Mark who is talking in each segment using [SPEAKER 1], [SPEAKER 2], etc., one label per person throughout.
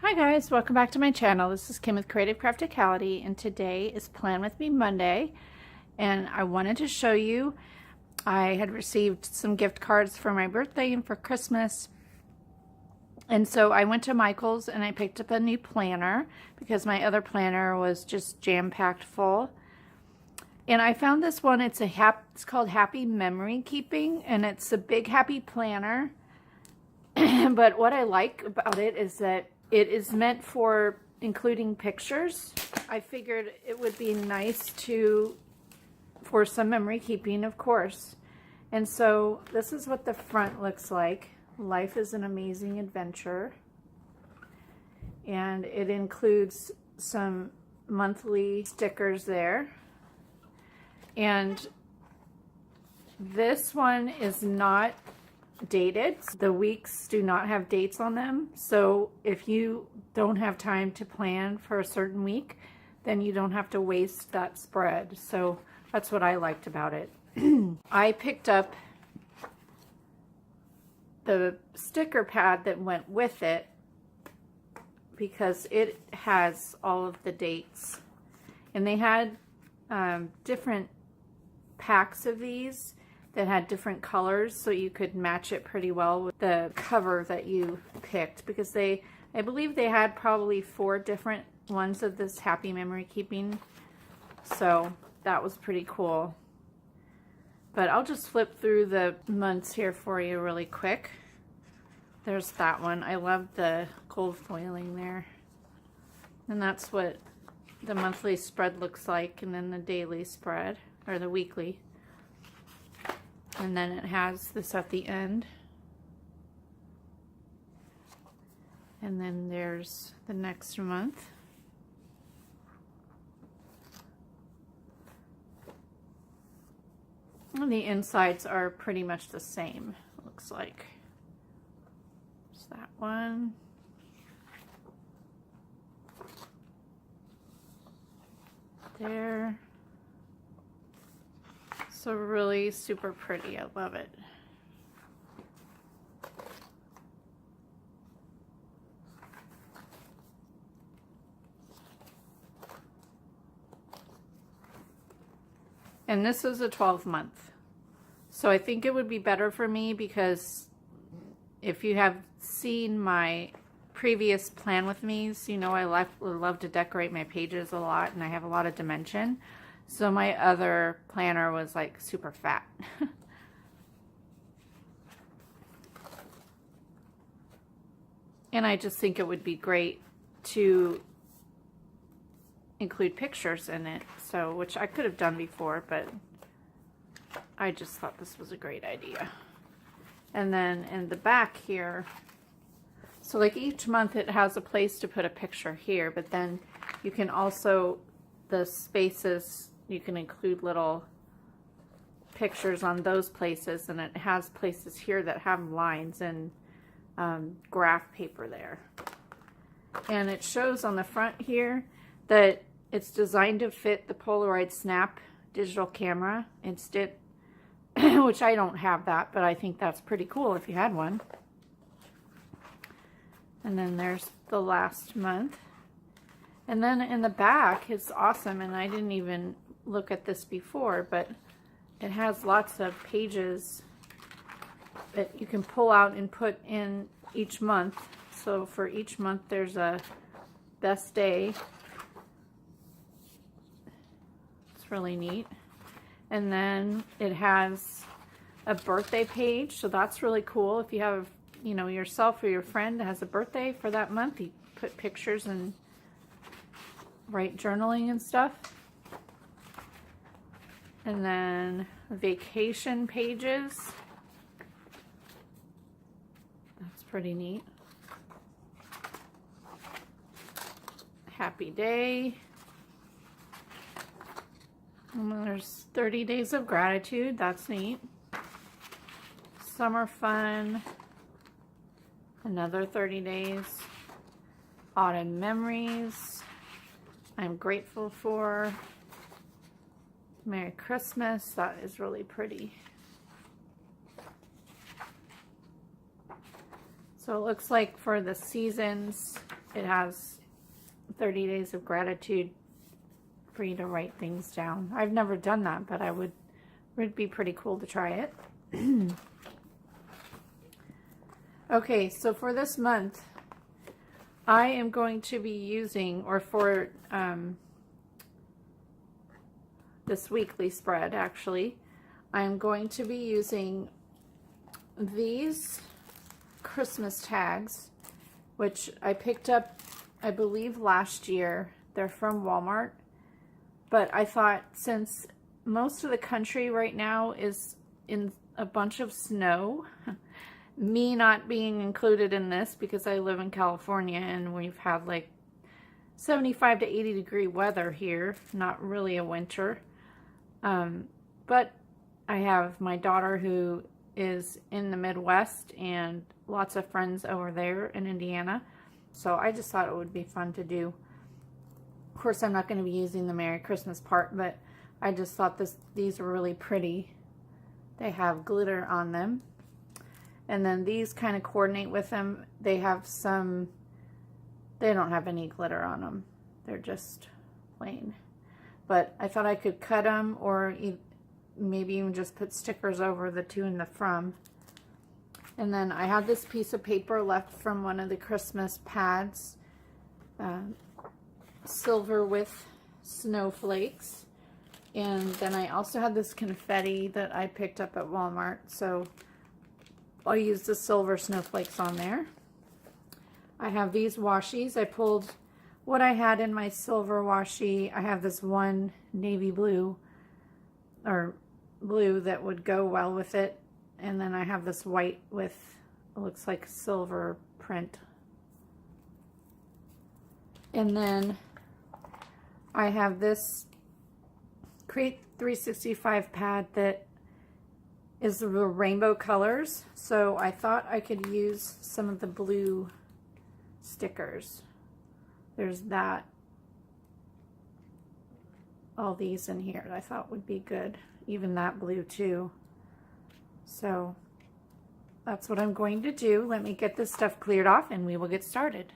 [SPEAKER 1] Hi guys, welcome back to my channel. This is Kim with Creative Crafticality, and today is Plan With Me Monday, and I wanted to show you I had received some gift cards for my birthday and for Christmas, and so I went to Michael's and I picked up a new planner because my other planner was just jam-packed full. And I found this one. It's called Happy Memory Keeping, and it's a big happy planner. But what I like about it is that it is meant for including pictures. I figured it would be nice for some memory keeping, of course. And so this is what the front looks like. Life is an amazing adventure. And it includes some monthly stickers there. And this one is not dated. The weeks do not have dates on them. So if you don't have time to plan for a certain week, then you don't have to waste that spread. So that's what I liked about it. I picked up the sticker pad that went with it because it has all of the dates. And they had different packs of these that had different colors, so you could match it pretty well with the cover that you picked, because I believe they had probably 4 different ones of this happy memory keeping, so that was pretty cool. But I'll just flip through the months here for you really quick. There's that one. I love the gold foiling there, and that's what the monthly spread looks like, and then the daily spread, or the weekly. And then it has this at the end. And then there's the next month. And the insides are pretty much the same, it looks like. There's that one. There. So really super pretty. I love it. And this is a 12-month. So I think it would be better for me, because if you have seen my previous Plan With Me's, you know I love to decorate my pages a lot, and I have a lot of dimension. So my other planner was like super fat. And I just think it would be great to include pictures in it, so which I could have done before, but I just thought this was a great idea. And then in the back here, so like each month it has a place to put a picture here, but then you can also, the spaces, you can include little pictures on those places, and it has places here that have lines and graph paper there. And it shows on the front here that it's designed to fit the Polaroid Snap digital camera instead, which I don't have that, but I think that's pretty cool if you had one. And then there's the last month. And then in the back, it's awesome, and I didn't even look at this before, but it has lots of pages that you can pull out and put in each month. So for each month, there's a best day. It's really neat. And then it has a birthday page, so that's really cool. If you have, you know, yourself or your friend that has a birthday for that month, you put pictures and write journaling and stuff. And then vacation pages. That's pretty neat. Happy day. And then there's 30 days of gratitude. That's neat. Summer fun. Another 30 days. Autumn memories. I'm grateful for. Merry Christmas. That is really pretty. So it looks like for the seasons, it has 30 days of gratitude for you to write things down. I've never done that, but would be pretty cool to try it. Okay, so for this month, I am going to be using, or for this weekly spread actually, I'm going to be using these Christmas tags, which I picked up, I believe, last year. They're from Walmart, but I thought since most of the country right now is in a bunch of snow, me not being included in this because I live in California and we've had like 75 to 80 degree weather here, not really a winter. But I have my daughter who is in the Midwest and lots of friends over there in Indiana. So I just thought it would be fun to do. Of course, I'm not going to be using the Merry Christmas part, but I just thought these were really pretty. They have glitter on them. And then these kind of coordinate with them. They have some, they don't have any glitter on them. They're just plain. But I thought I could cut them or maybe even just put stickers over the to and the from. And then I had this piece of paper left from one of the Christmas pads. Silver with snowflakes. And then I also had this confetti that I picked up at Walmart. So I'll use the silver snowflakes on there. I have these washies. I pulled what I had in my silver washi. I have this one navy blue or blue that would go well with it. And then I have this white with, it looks like silver print. And then I have this Create 365 pad that is the rainbow colors. So I thought I could use some of the blue stickers. There's that. All these in here I thought would be good. Even that blue too. So that's what I'm going to do. Let me get this stuff cleared off and we will get started.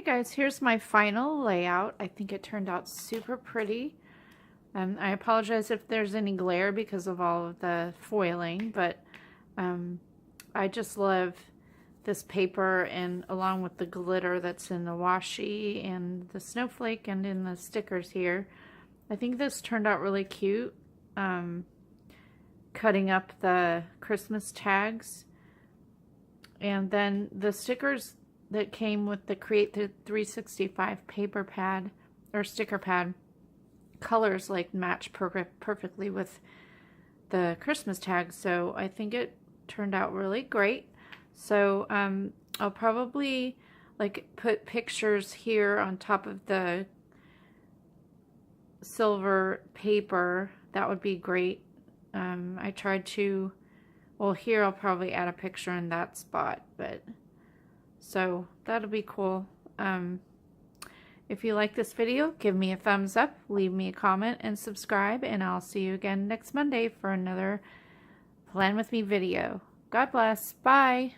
[SPEAKER 1] guys, here's my final layout. I think it turned out super pretty. I apologize if there's any glare because of all of the foiling, but I just love this paper, and along with the glitter that's in the washi and the snowflake and in the stickers here. I think this turned out really cute. Cutting up the Christmas tags, and then the stickers that came with the Create the 365 paper pad or sticker pad colors like match perfectly with the Christmas tags, so I think it turned out really great. So I'll probably like put pictures here on top of the silver paper. That would be great. I tried to, well, here I'll probably add a picture in that spot, but so that'll be cool. If you like this video, give me a thumbs up, leave me a comment, and subscribe, and I'll see you again next Monday for another Plan With Me video. God bless. Bye.